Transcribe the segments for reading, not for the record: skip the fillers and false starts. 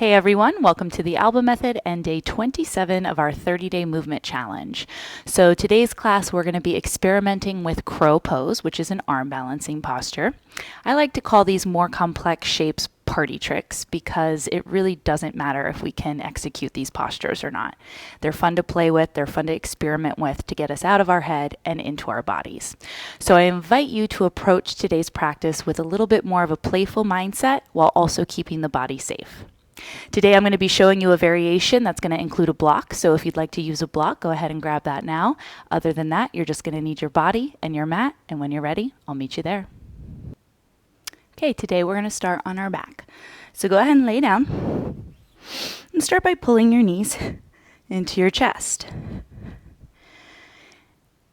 Hey everyone, welcome to the Alba Method and day 27 of our 30-day movement challenge. So today's class we're going to be experimenting with crow pose, which is an arm balancing posture. I like to call these more complex shapes party tricks because it really doesn't matter if we can execute these postures or not. They're fun to play with, they're fun to experiment with to get us out of our head and into our bodies. So I invite you to approach today's practice with a little bit more of a playful mindset while also keeping the body safe. Today I'm going to be showing you a variation that's going to include a block, so if you'd like to use a block, go ahead and grab that now. Other than that, you're just going to need your body and your mat, and when you're ready, I'll meet you there. Okay, today we're going to start on our back. So go ahead and lay down, and start by pulling your knees into your chest.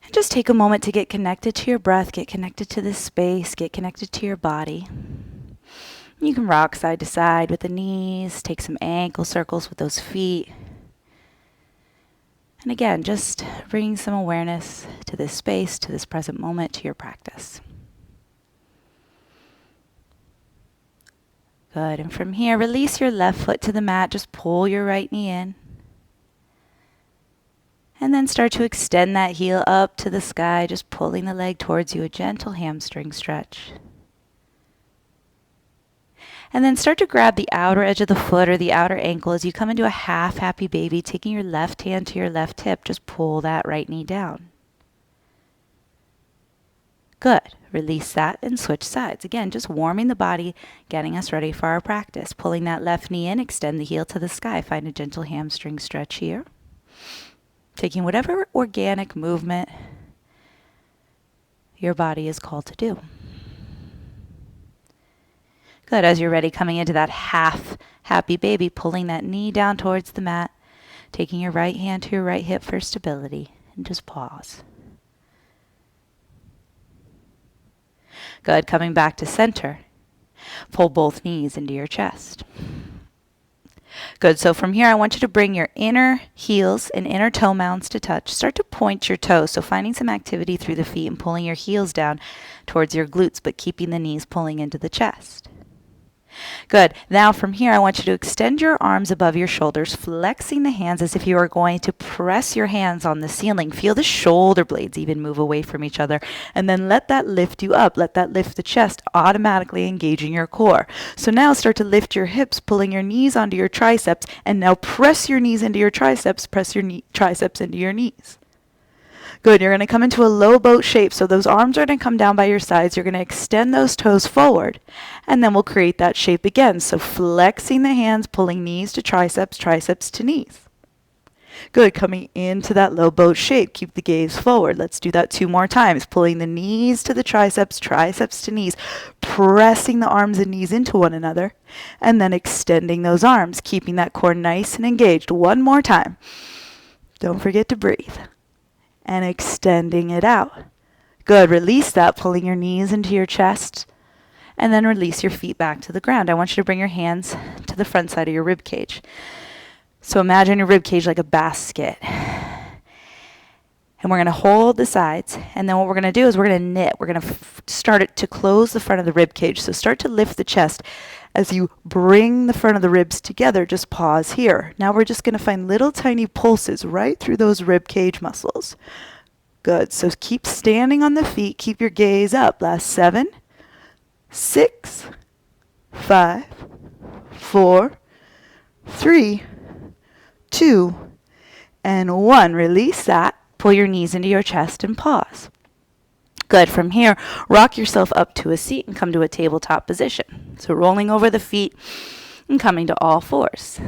And just take a moment to get connected to your breath, get connected to this space, get connected to your body. You can rock side to side with the knees, take some ankle circles with those feet. And again, just bringing some awareness to this space, to this present moment, to your practice. Good, and from here, release your left foot to the mat, just pull your right knee in. And then start to extend that heel up to the sky, just pulling the leg towards you, a gentle hamstring stretch. And then start to grab the outer edge of the foot or the outer ankle as you come into a half happy baby, taking your left hand to your left hip. Just pull that right knee down. Good. Release that and switch sides. Again, just warming the body, getting us ready for our practice. Pulling that left knee in, extend the heel to the sky. Find a gentle hamstring stretch here. Taking whatever organic movement your body is called to do. Good, as you're ready, coming into that half happy baby, pulling that knee down towards the mat, taking your right hand to your right hip for stability, and just pause. Good, coming back to center. Pull both knees into your chest. Good, so from here I want you to bring your inner heels and inner toe mounds to touch. Start to point your toes, so finding some activity through the feet and pulling your heels down towards your glutes, but keeping the knees pulling into the chest. Good. Now from here, I want you to extend your arms above your shoulders, flexing the hands as if you are going to press your hands on the ceiling. Feel the shoulder blades even move away from each other. And then let that lift you up. Let that lift the chest, automatically engaging your core. So now start to lift your hips, pulling your knees onto your triceps. And now press your knees into your triceps. Press your triceps into your knees. Good, you're going to come into a low boat shape, so those arms are going to come down by your sides. You're going to extend those toes forward, and then we'll create that shape again. So flexing the hands, pulling knees to triceps, triceps to knees. Good, coming into that low boat shape. Keep the gaze forward. Let's do that 2 more times. Pulling the knees to the triceps, triceps to knees, pressing the arms and knees into one another, and then extending those arms, keeping that core nice and engaged. 1 more time. Don't forget to breathe. And extending it out. Good. Release that, pulling your knees into your chest, and then release your feet back to the ground. I want you to bring your hands to the front side of your rib cage. So imagine your rib cage like a basket. And we're going to hold the sides, and then what we're going to do is we're going to knit. We're going to start it to close the front of the rib cage. So start to lift the chest. As you bring the front of the ribs together, just pause here. Now we're just going to find little tiny pulses right through those rib cage muscles. Good. So keep standing on the feet. Keep your gaze up. Last 7, 6, 5, 4, 3, 2, and 1. Release that. Pull your knees into your chest and pause. Good. From here, rock yourself up to a seat and come to a tabletop position. So rolling over the feet and coming to all fours.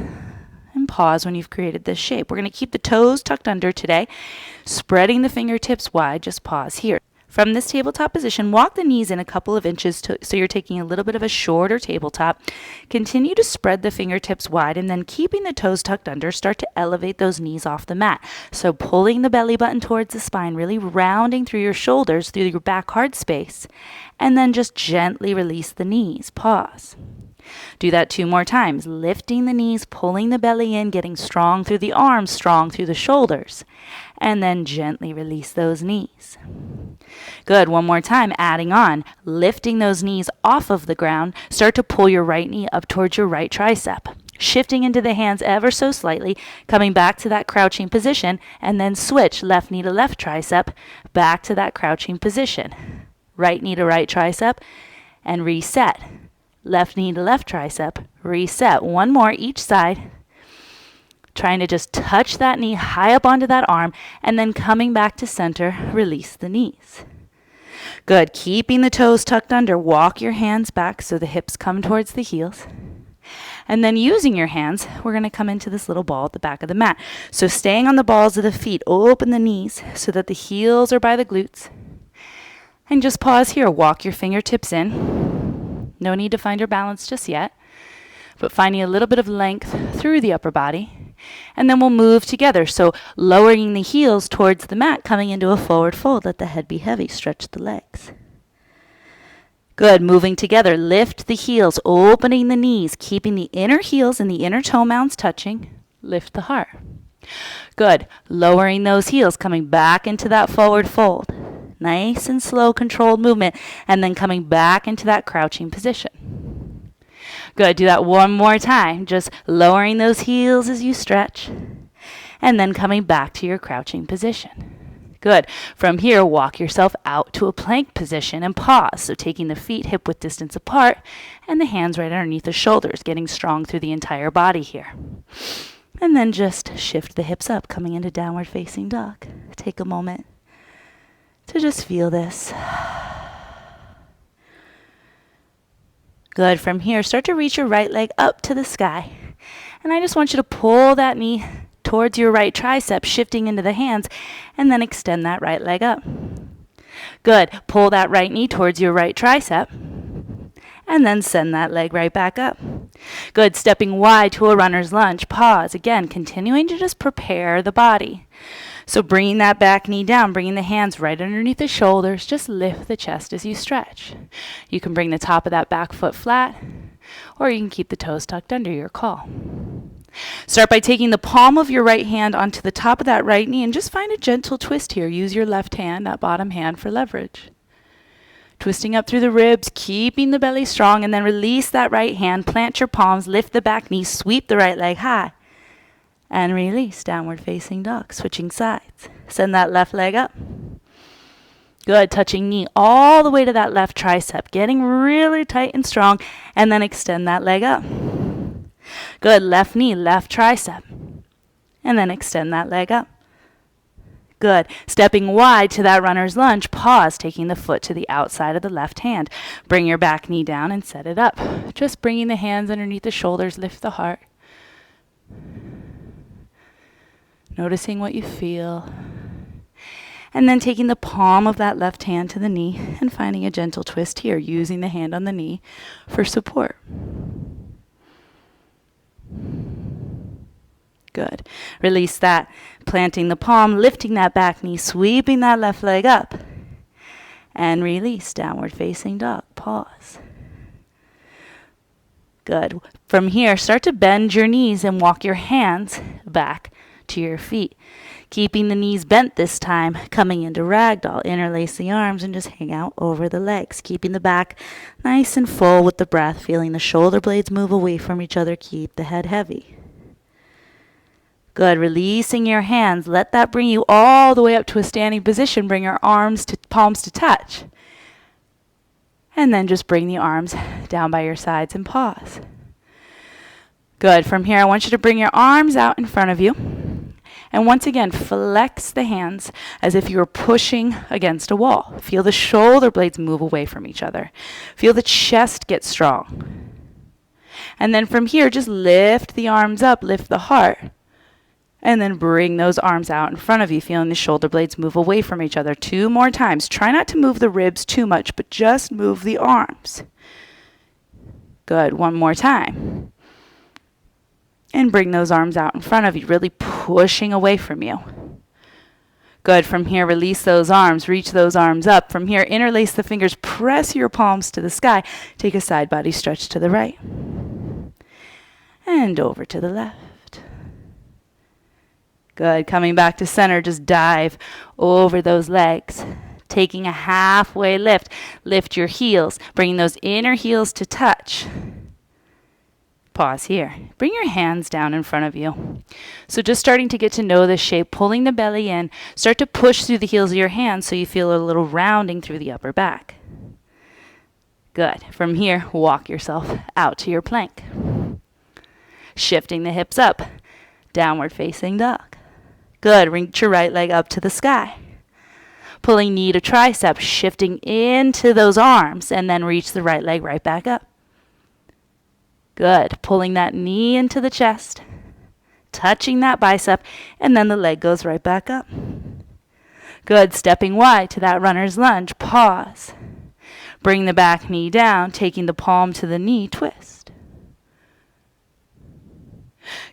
And pause when you've created this shape. We're going to keep the toes tucked under today, spreading the fingertips wide. Just pause here. From this tabletop position, walk the knees in a couple of inches so you're taking a little bit of a shorter tabletop. Continue to spread the fingertips wide, and then keeping the toes tucked under, start to elevate those knees off the mat. So pulling the belly button towards the spine, really rounding through your shoulders, through your back hard space, and then just gently release the knees. Pause. Do that 2 more times, lifting the knees, pulling the belly in, getting strong through the arms, strong through the shoulders, and then gently release those knees. Good. 1 more time, adding on, lifting those knees off of the ground. Start to pull your right knee up towards your right tricep. shifting into the hands ever so slightly, coming back to that crouching position, and then switch left knee to left tricep, back to that crouching position. Right knee to right tricep, and reset. Left knee to left tricep, reset. One more each side. Trying to just touch that knee high up onto that arm, and then coming back to center, release the knees. Good. Keeping the toes tucked under, walk your hands back so the hips come towards the heels. And then using your hands, we're going to come into this little ball at the back of the mat. So staying on the balls of the feet, open the knees so that the heels are by the glutes. And just pause here. Walk your fingertips in. No need to find your balance just yet, but finding a little bit of length through the upper body. And then we'll move together. So lowering the heels towards the mat, coming into a forward fold. Let the head be heavy. Stretch the legs. Good. Moving together. Lift the heels, opening the knees, keeping the inner heels and the inner toe mounds touching. Lift the heart. Good. Lowering those heels, coming back into that forward fold. Nice and slow, controlled movement. And then coming back into that crouching position. Good. Do that one more time. Just lowering those heels as you stretch. And then coming back to your crouching position. Good. From here, walk yourself out to a plank position and pause. So taking the feet hip-width distance apart and the hands right underneath the shoulders, getting strong through the entire body here. And then just shift the hips up, coming into downward facing dog. Take a moment to just feel this. Good. From here, start to reach your right leg up to the sky. And I just want you to pull that knee towards your right tricep, shifting into the hands, and then extend that right leg up. Good. Pull that right knee towards your right tricep, and then send that leg right back up. Good. Stepping wide to a runner's lunge. Pause. Again, continuing to just prepare the body. So bringing that back knee down, bringing the hands right underneath the shoulders. Just lift the chest as you stretch. You can bring the top of that back foot flat, or you can keep the toes tucked under, your call. Start by taking the palm of your right hand onto the top of that right knee and just find a gentle twist here. Use your left hand, that bottom hand, for leverage. Twisting up through the ribs, keeping the belly strong, and then release that right hand. Plant your palms, lift the back knee, sweep the right leg high. And release, downward facing dog, switching sides. Send that left leg up. Good, touching knee all the way to that left tricep, getting really tight and strong, and then extend that leg up. Good, left knee, left tricep, and then extend that leg up. Good, stepping wide to that runner's lunge, pause, taking the foot to the outside of the left hand. Bring your back knee down and set it up. Just bringing the hands underneath the shoulders, lift the heart. Noticing what you feel. And then taking the palm of that left hand to the knee and finding a gentle twist here, using the hand on the knee for support. Good. Release that. Planting the palm, lifting that back knee, sweeping that left leg up. And release, downward facing dog. Pause. Good. From here, start to bend your knees and walk your hands back to your feet. Keeping the knees bent this time, coming into ragdoll. Interlace the arms and just hang out over the legs. Keeping the back nice and full with the breath, feeling the shoulder blades move away from each other. Keep the head heavy. Good. Releasing your hands. Let that bring you all the way up to a standing position. Bring your arms to palms to touch. And then just bring the arms down by your sides and pause. Good. From here, I want you to bring your arms out in front of you. And once again, flex the hands as if you were pushing against a wall. Feel the shoulder blades move away from each other. Feel the chest get strong. And then from here, just lift the arms up, lift the heart. And then bring those arms out in front of you, feeling the shoulder blades move away from each other. 2 more times. Try not to move the ribs too much, but just move the arms. Good. 1 more time. And bring those arms out in front of you, really pushing away from you. Good. From here, release those arms. Reach those arms up. From here, interlace the fingers. Press your palms to the sky. Take a side body stretch to the right. And over to the left. Good. Coming back to center, just dive over those legs. Taking a halfway lift. Lift your heels, bringing those inner heels to touch. Pause here. Bring your hands down in front of you. So just starting to get to know the shape, pulling the belly in. Start to push through the heels of your hands so you feel a little rounding through the upper back. Good. From here, walk yourself out to your plank. Shifting the hips up. Downward facing dog. Good. Reach your right leg up to the sky. Pulling knee to tricep, shifting into those arms, and then reach the right leg right back up. Good. Pulling that knee into the chest, touching that bicep, and then the leg goes right back up. Good. Stepping wide to that runner's lunge. Pause. Bring the back knee down, taking the palm to the knee, twist.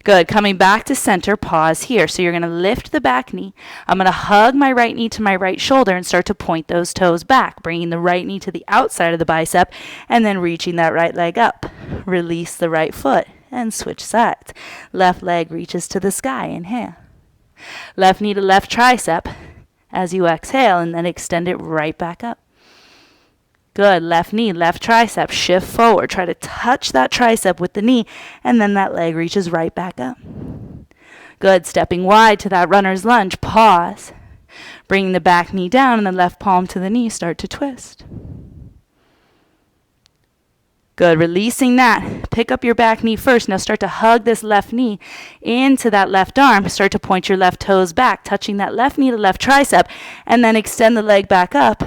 Good. Coming back to center, pause here. So you're going to lift the back knee. I'm going to hug my right knee to my right shoulder and start to point those toes back, bringing the right knee to the outside of the bicep and then reaching that right leg up. Release the right foot and switch sides. Left leg reaches to the sky. Inhale. Left knee to left tricep as you exhale and then extend it right back up. Good. Left knee, left tricep. Shift forward. Try to touch that tricep with the knee, and then that leg reaches right back up. Good. Stepping wide to that runner's lunge. Pause. Bring the back knee down and the left palm to the knee. Start to twist. Good. Releasing that. Pick up your back knee first. Now start to hug this left knee into that left arm. Start to point your left toes back, touching that left knee to left tricep, and then extend the leg back up.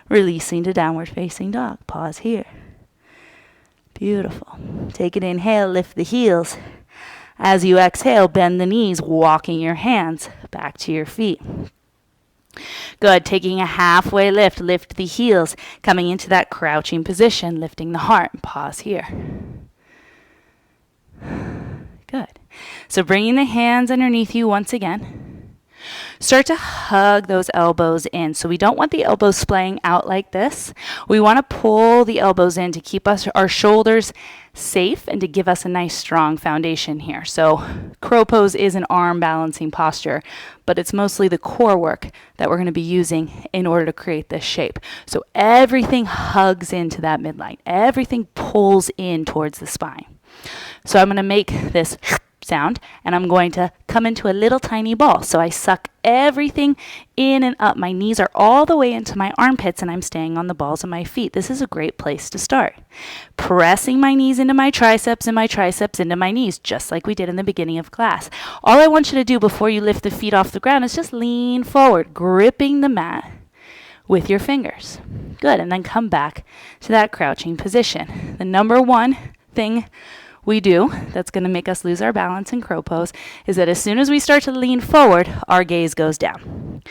Releasing to downward facing dog. Pause here. Beautiful. Take an inhale, lift the heels. As you exhale, bend the knees, walking your hands back to your feet. Good. Taking a halfway lift, lift the heels, coming into that crouching position, lifting the heart. Pause here. Good. So bringing the hands underneath you once again. Start to hug those elbows in. So we don't want the elbows splaying out like this. We want to pull the elbows in to keep our shoulders safe and to give us a nice strong foundation here. So crow pose is an arm balancing posture, but it's mostly the core work that we're going to be using in order to create this shape. So everything hugs into that midline. Everything pulls in towards the spine. So I'm going to make this sound, and I'm going to come into a little tiny ball. So I suck everything in and up. My knees are all the way into my armpits, and I'm staying on the balls of my feet. This is a great place to start. Pressing my knees into my triceps and my triceps into my knees, just like we did in the beginning of class. All I want you to do before you lift the feet off the ground is just lean forward, gripping the mat with your fingers. Good. And then come back to that crouching position. The number one thing we do that's going to make us lose our balance in crow pose is that as soon as we start to lean forward, our gaze goes down.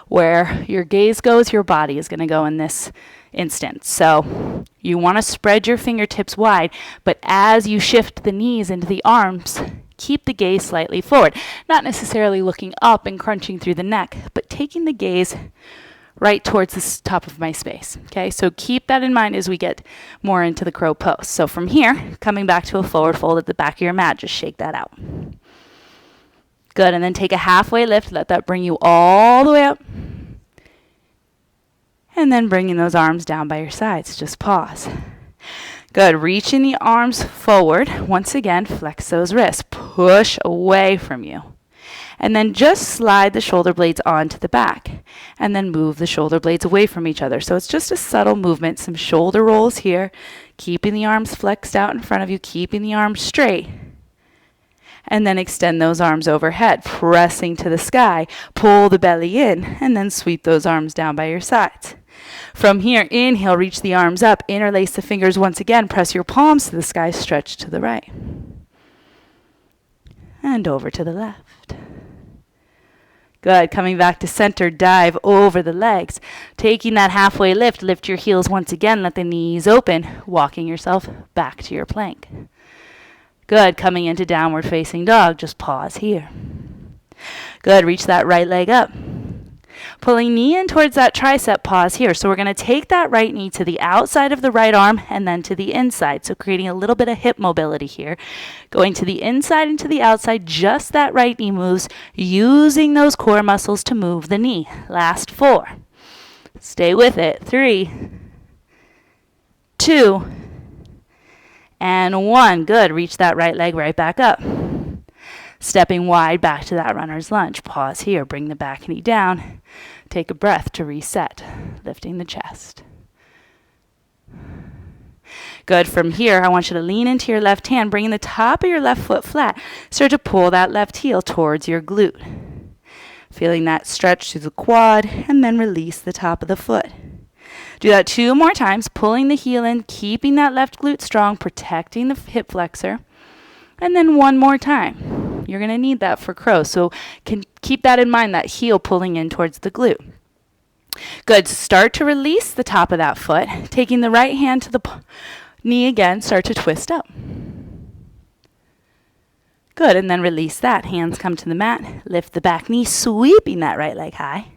Where your gaze goes, your body is going to go in this instance. So you want to spread your fingertips wide, but as you shift the knees into the arms, keep the gaze slightly forward. Not necessarily looking up and crunching through the neck, but taking the gaze right towards the top of my space. Okay, so keep that in mind as we get more into the crow pose. So from here, coming back to a forward fold at the back of your mat, just shake that out. Good, and then take a halfway lift. Let that bring you all the way up. And then bringing those arms down by your sides. Just pause. Good, reaching the arms forward. Once again, flex those wrists. Push away from you. And then just slide the shoulder blades onto the back. And then move the shoulder blades away from each other. So it's just a subtle movement. Some shoulder rolls here. Keeping the arms flexed out in front of you. Keeping the arms straight. And then extend those arms overhead. Pressing to the sky. Pull the belly in. And then sweep those arms down by your sides. From here, inhale, reach the arms up. Interlace the fingers once again. Press your palms to the sky. Stretch to the right. And over to the left. Good. Coming back to center, dive over the legs. Taking that halfway lift, lift your heels once again. Let the knees open. Walking yourself back to your plank. Good. Coming into downward facing dog. Just pause here. Good. Reach that right leg up. Pulling knee in towards that tricep, pause here. So we're going to take that right knee to the outside of the right arm and then to the inside. So creating a little bit of hip mobility here. Going to the inside and to the outside, just that right knee moves, using those core muscles to move the knee. Last 4. Stay with it. 3, 2, And 1. Good. Reach that right leg right back up. Stepping wide back to that runner's lunge. Pause here. Bring the back knee down. Take a breath to reset. Lifting the chest. Good. From here, I want you to lean into your left hand, bringing the top of your left foot flat. Start to pull that left heel towards your glute. Feeling that stretch through the quad, and then release the top of the foot. Do that 2 more times, pulling the heel in, keeping that left glute strong, protecting the hip flexor. And then 1 more time. You're going to need that for crow, so keep that in mind, that heel pulling in towards the glute. Good. Start to release the top of that foot, taking the right hand to the knee again, start to twist up. Good, and then release that. Hands come to the mat, lift the back knee, sweeping that right leg high.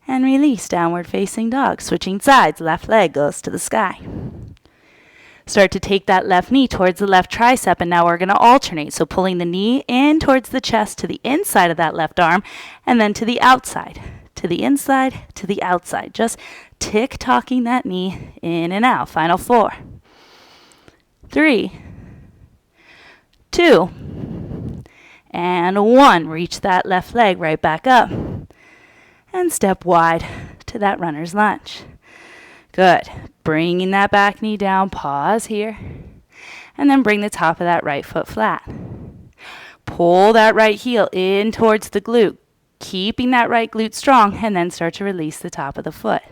And release, downward facing dog. Switching sides, left leg goes to the sky. Start to take that left knee towards the left tricep, and now we're going to alternate. So pulling the knee in towards the chest to the inside of that left arm, and then to the outside. To the inside, to the outside. Just tick-tocking that knee in and out. Final 4. 3, 2, and 1. Reach that left leg right back up. And step wide to that runner's lunge. Good. Bringing that back knee down. Pause here. And then bring the top of that right foot flat. Pull that right heel in towards the glute. Keeping that right glute strong. And then start to release the top of the foot.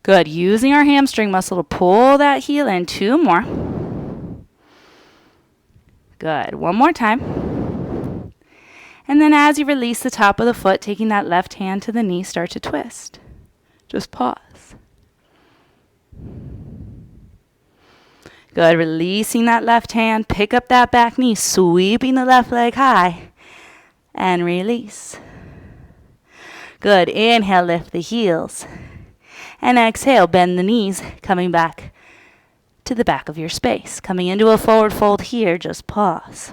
Good. Using our hamstring muscle to pull that heel in. 2 more. Good. 1 more time. And then as you release the top of the foot, taking that left hand to the knee, start to twist. Just pause. Good. Releasing that left hand, pick up that back knee, sweeping the left leg high, and release. Good. Inhale, lift the heels. And exhale, bend the knees, coming back to the back of your space. Coming into a forward fold here, just pause.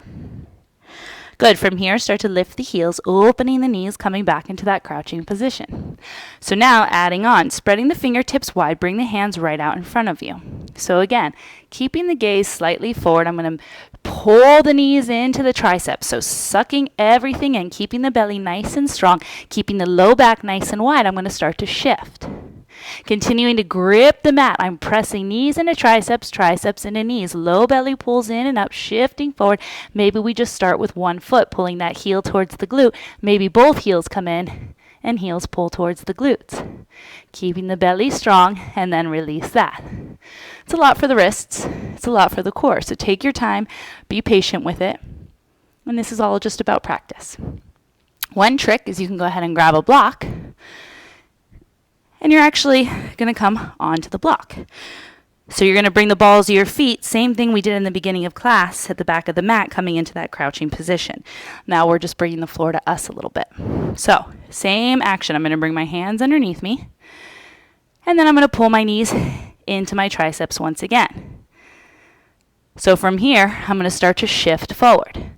Good. From here, start to lift the heels, opening the knees, coming back into that crouching position. So now, adding on, spreading the fingertips wide, bring the hands right out in front of you. So again, keeping the gaze slightly forward, I'm going to pull the knees into the triceps. So sucking everything in, keeping the belly nice and strong, keeping the low back nice and wide. I'm going to start to shift. Continuing to grip the mat, I'm pressing knees into triceps, triceps into knees. Low belly pulls in and up, shifting forward. Maybe we just start with one foot, pulling that heel towards the glute. Maybe both heels come in and heels pull towards the glutes. Keeping the belly strong, and then release that. It's a lot for the wrists. It's a lot for the core. So take your time, be patient with it. And this is all just about practice. One trick is you can go ahead and grab a block, and you're actually going to come onto the block. So you're going to bring the balls of your feet, same thing we did in the beginning of class, at the back of the mat, coming into that crouching position. Now we're just bringing the floor to us a little bit. So same action. I'm going to bring my hands underneath me, and then I'm going to pull my knees into my triceps once again. So from here, I'm going to start to shift forward.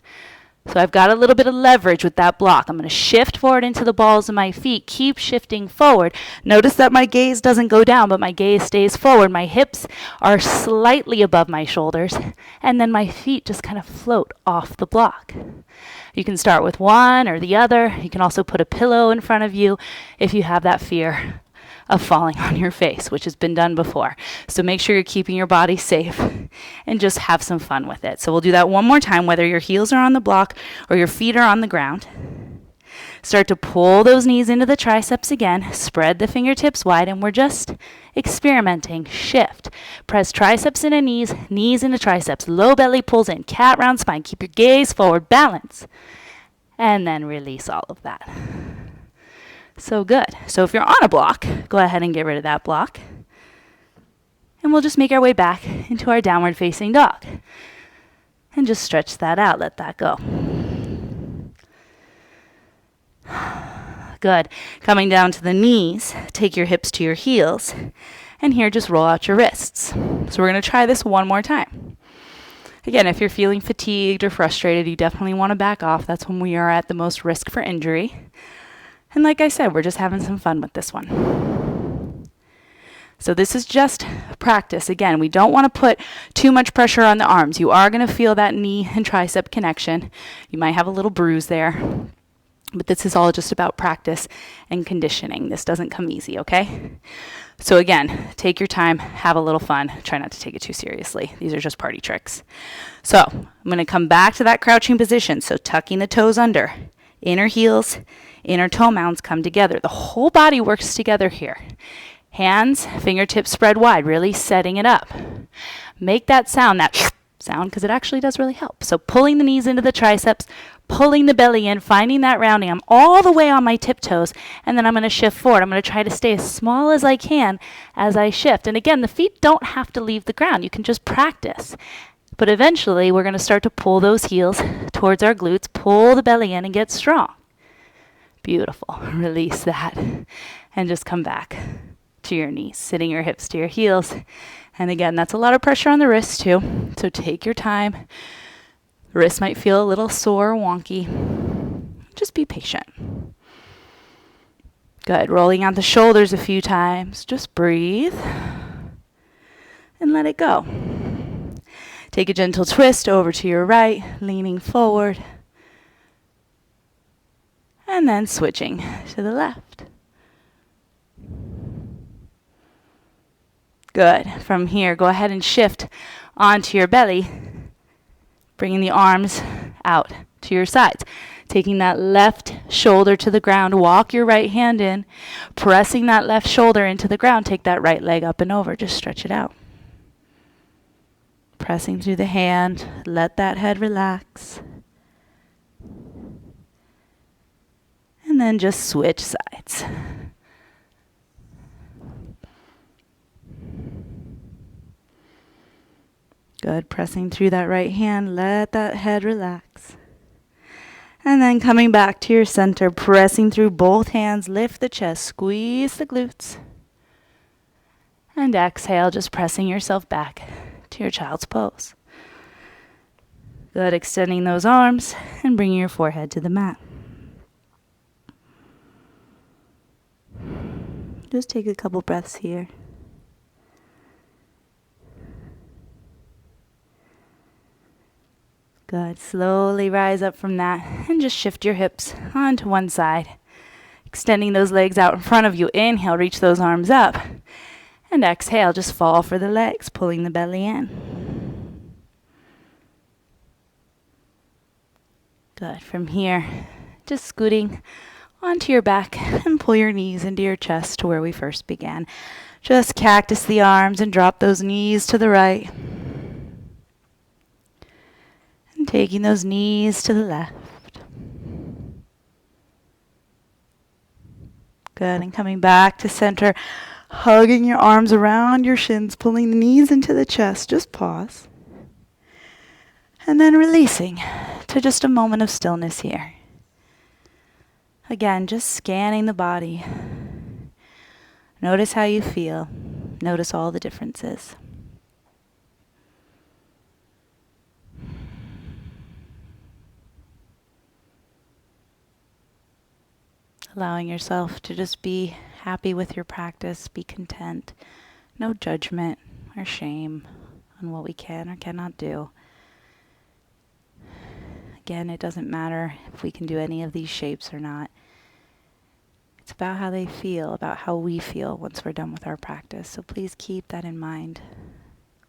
So I've got a little bit of leverage with that block. I'm going to shift forward into the balls of my feet, keep shifting forward. Notice that my gaze doesn't go down, but my gaze stays forward. My hips are slightly above my shoulders, and then my feet just kind of float off the block. You can start with one or the other. You can also put a pillow in front of you if you have that fear of falling on your face, which has been done before. So make sure you're keeping your body safe and just have some fun with it. So we'll do that one more time, whether your heels are on the block or your feet are on the ground. Start to pull those knees into the triceps again. Spread the fingertips wide, and we're just experimenting. Shift. Press triceps into knees, knees into triceps. Low belly pulls in, cat round spine. Keep your gaze forward, balance. And then release all of that. So good. So if you're on a block, go ahead and get rid of that block. And we'll just make our way back into our downward facing dog. And just stretch that out. Let that go. Good. Coming down to the knees, take your hips to your heels. And here, just roll out your wrists. So we're going to try this one more time. Again, if you're feeling fatigued or frustrated, you definitely want to back off. That's when we are at the most risk for injury. And like I said, we're just having some fun with this one. So this is just practice. Again, we don't want to put too much pressure on the arms. You are going to feel that knee and tricep connection. You might have a little bruise there, but this is all just about practice and conditioning. This doesn't come easy, okay? So again, take your time, have a little fun. Try not to take it too seriously. These are just party tricks. So I'm going to come back to that crouching position. So tucking the toes under, inner heels, inner toe mounds come together. The whole body works together here. Hands, fingertips spread wide, really setting it up. Make that sound because it actually does really help. So pulling the knees into the triceps, pulling the belly in, finding that rounding. I'm all the way on my tiptoes, and then I'm going to shift forward. I'm going to try to stay as small as I can as I shift. And again, the feet don't have to leave the ground. You can just practice. But eventually, we're going to start to pull those heels towards our glutes, pull the belly in, and get strong. Beautiful. Release that, and just come back to your knees, sitting your hips to your heels. And again, that's a lot of pressure on the wrists too. So take your time. The wrist might feel a little sore or wonky. Just be patient. Good. Rolling out the shoulders a few times. Just breathe and let it go. Take a gentle twist over to your right, leaning forward. And then switching to the left. Good. From here, go ahead and shift onto your belly, bringing the arms out to your sides. Taking that left shoulder to the ground, walk your right hand in, pressing that left shoulder into the ground, take that right leg up and over, just stretch it out. Pressing through the hand, let that head relax. And then just switch sides. Good. Pressing through that right hand, let that head relax. And then coming back to your center, pressing through both hands, lift the chest, squeeze the glutes. And exhale, just pressing yourself back to your child's pose. Good. Extending those arms and bringing your forehead to the mat. Just take a couple breaths here. Good. Slowly rise up from that and just shift your hips onto one side. Extending those legs out in front of you. Inhale, reach those arms up. And exhale, just fall for the legs, pulling the belly in. Good. From here, just scooting onto your back and pull your knees into your chest to where we first began. Just cactus the arms and drop those knees to the right. And taking those knees to the left. Good. And coming back to center, hugging your arms around your shins, pulling the knees into the chest. Just pause. And then releasing to just a moment of stillness here. Again, just scanning the body. Notice how you feel. Notice all the differences. Allowing yourself to just be happy with your practice, be content. No judgment or shame on what we can or cannot do. Again, it doesn't matter if we can do any of these shapes or not. It's about how they feel, about how we feel once we're done with our practice. So please keep that in mind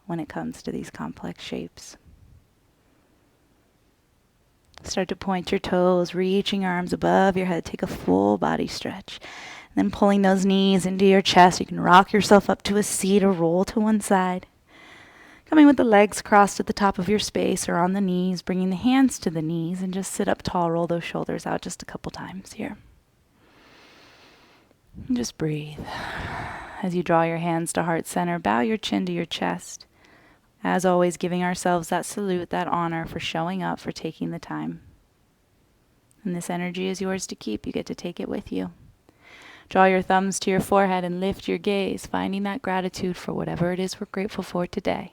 when it comes to these complex shapes. Start to point your toes, reaching your arms above your head. Take a full body stretch. And then pulling those knees into your chest. You can rock yourself up to a seat or roll to one side. Coming with the legs crossed at the top of your space or on the knees, bringing the hands to the knees and just sit up tall, roll those shoulders out just a couple times here. And just breathe. As you draw your hands to heart center, bow your chin to your chest. As always, giving ourselves that salute, that honor for showing up, for taking the time. And this energy is yours to keep. You get to take it with you. Draw your thumbs to your forehead and lift your gaze, finding that gratitude for whatever it is we're grateful for today.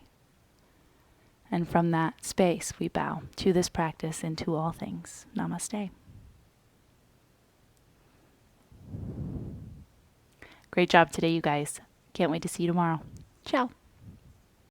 And from that space, we bow to this practice and to all things. Namaste. Great job today, you guys. Can't wait to see you tomorrow. Ciao.